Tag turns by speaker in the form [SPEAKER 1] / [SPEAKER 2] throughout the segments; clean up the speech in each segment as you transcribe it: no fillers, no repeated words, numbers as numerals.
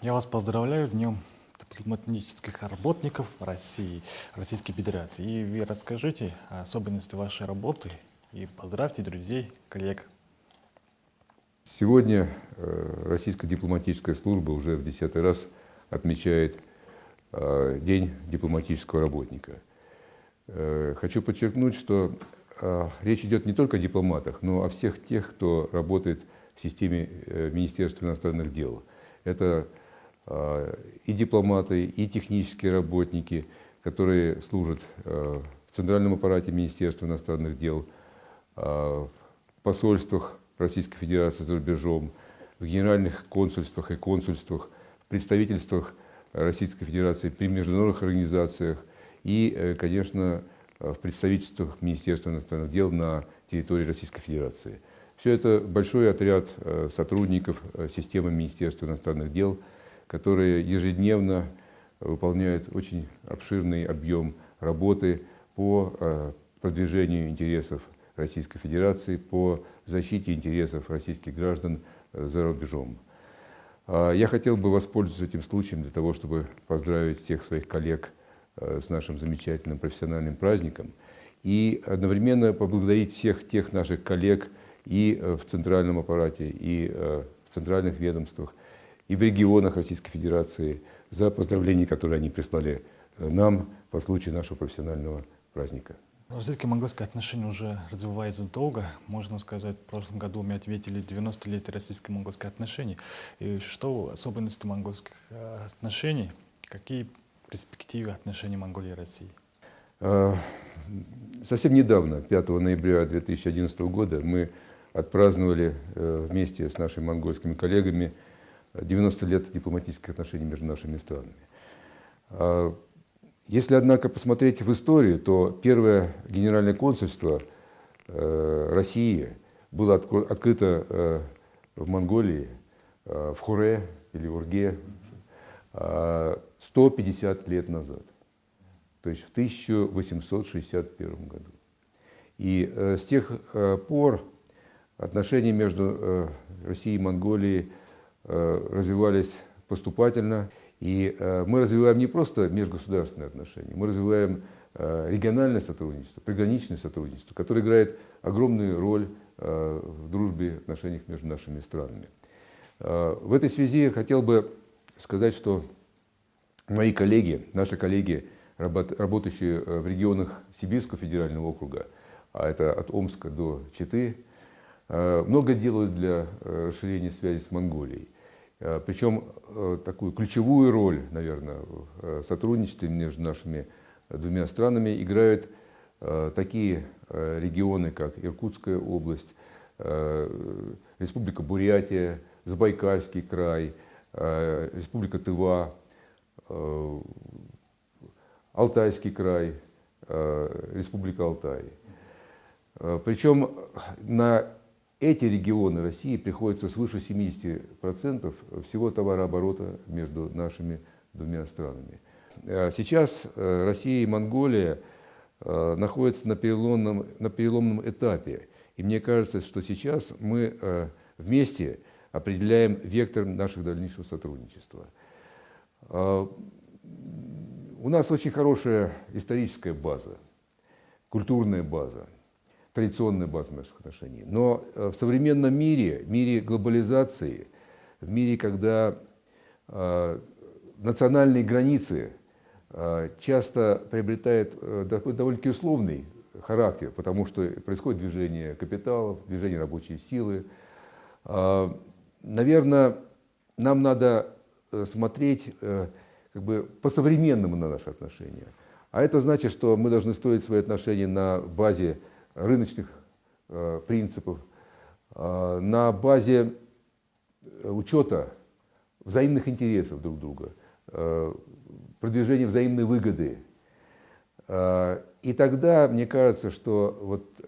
[SPEAKER 1] Я вас поздравляю Днем дипломатических работников России, Российской Федерации. И вы расскажите о особенности вашей работы и поздравьте друзей, коллег.
[SPEAKER 2] Сегодня российская дипломатическая служба уже в 10-й раз отмечает День дипломатического работника. Хочу подчеркнуть, что речь идет не только о дипломатах, но о всех тех, кто работает в системе Министерства иностранных дел. Это и дипломаты, и технические работники, которые служат в центральном аппарате Министерства иностранных дел, в посольствах Российской Федерации за рубежом, в генеральных консульствах и консульствах, в представительствах Российской Федерации при международных организациях и, конечно, в представительствах Министерства иностранных дел на территории Российской Федерации. Все это большой отряд сотрудников системы Министерства иностранных дел, которые ежедневно выполняют очень обширный объем работы по продвижению интересов Российской Федерации, по защите интересов российских граждан за рубежом. Я хотел бы воспользоваться этим случаем для того, чтобы поздравить всех своих коллег с нашим замечательным профессиональным праздником и одновременно поблагодарить всех тех наших коллег и в центральном аппарате, и в центральных ведомствах, и в регионах Российской Федерации за поздравления, которые они прислали нам по случаю нашего профессионального праздника.
[SPEAKER 1] Российско-монгольские отношения уже развиваются долго. Можно сказать, в прошлом году мы ответили 90-летие российско-монгольских отношений. И что особенности монгольских отношений? Какие перспективы отношений Монголии и России?
[SPEAKER 2] Совсем недавно, 5 ноября 2011 года, мы отпраздновали вместе с нашими монгольскими коллегами 90 лет дипломатических отношений между нашими странами. Если, однако, посмотреть в историю, то первое генеральное консульство России было открыто в Монголии, в Хуре или Урге 150 лет назад, то есть в 1861 году. И с тех пор отношения между Россией и Монголией развивались поступательно. И мы развиваем не просто межгосударственные отношения, мы развиваем региональное сотрудничество, приграничное сотрудничество, которое играет огромную роль в дружбе, в отношениях между нашими странами. В этой связи я хотел бы сказать, что мои коллеги, наши коллеги, работающие в регионах Сибирского федерального округа, а это от Омска до Читы, много делают для расширения связи с Монголией. Причем такую ключевую роль, наверное, в сотрудничестве между нашими двумя странами играют такие регионы, как Иркутская область, Республика Бурятия, Забайкальский край, Республика Тыва, Алтайский край, Республика Алтай. Причем на эти регионы России приходится свыше 70% всего товарооборота между нашими двумя странами. Сейчас Россия и Монголия находятся на переломном этапе. И мне кажется, что сейчас мы вместе определяем вектор нашего дальнейшего сотрудничества. У нас очень хорошая историческая база, культурная база, традиционная база наших отношений. Но в современном мире, мире глобализации, в мире, когда национальные границы часто приобретают довольно-таки условный характер, потому что происходит движение капиталов, движение рабочей силы. Наверное, нам надо смотреть по-современному на наши отношения. А это значит, что мы должны строить свои отношения на базе рыночных принципов, на базе учета взаимных интересов друг друга, продвижения взаимной выгоды. И тогда, мне кажется, что вот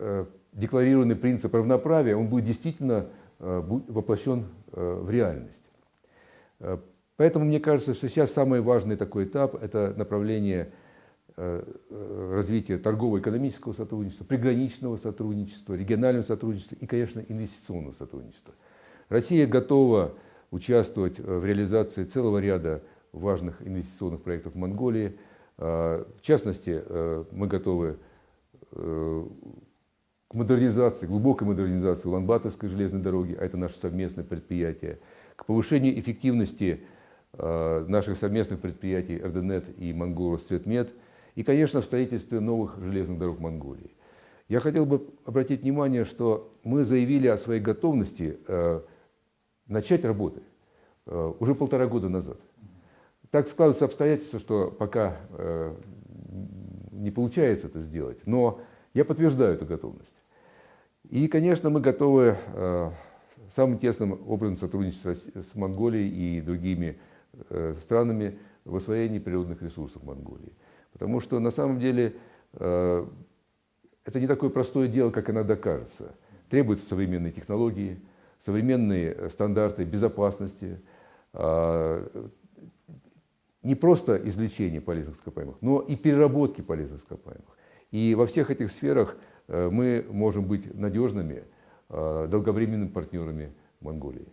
[SPEAKER 2] декларированный принцип равноправия, он будет действительно воплощен в реальность. Поэтому мне кажется, что сейчас самый важный такой этап – это направление развития торгово-экономического сотрудничества, приграничного сотрудничества, регионального сотрудничества и, конечно, инвестиционного сотрудничества. Россия готова участвовать в реализации целого ряда важных инвестиционных проектов в Монголии. В частности, мы готовы к модернизации, глубокой модернизации Улан-Баторской железной дороги, а это наше совместное предприятие, к повышению эффективности наших совместных предприятий РДНет и Монголросцветмет и, конечно, в строительстве новых железных дорог Монголии. Я хотел бы обратить внимание, что мы заявили о своей готовности начать работы уже 1,5 года назад. Так складываются обстоятельства, что пока не получается это сделать, но я подтверждаю эту готовность. И, конечно, мы готовы самым тесным образом сотрудничать с Монголией и другими странами в освоении природных ресурсов Монголии. Потому что на самом деле это не такое простое дело, как иногда кажется. Требуются современные технологии, современные стандарты безопасности, не просто извлечения полезных ископаемых, но и переработки полезных ископаемых. И во всех этих сферах мы можем быть надежными, долговременными партнерами Монголии.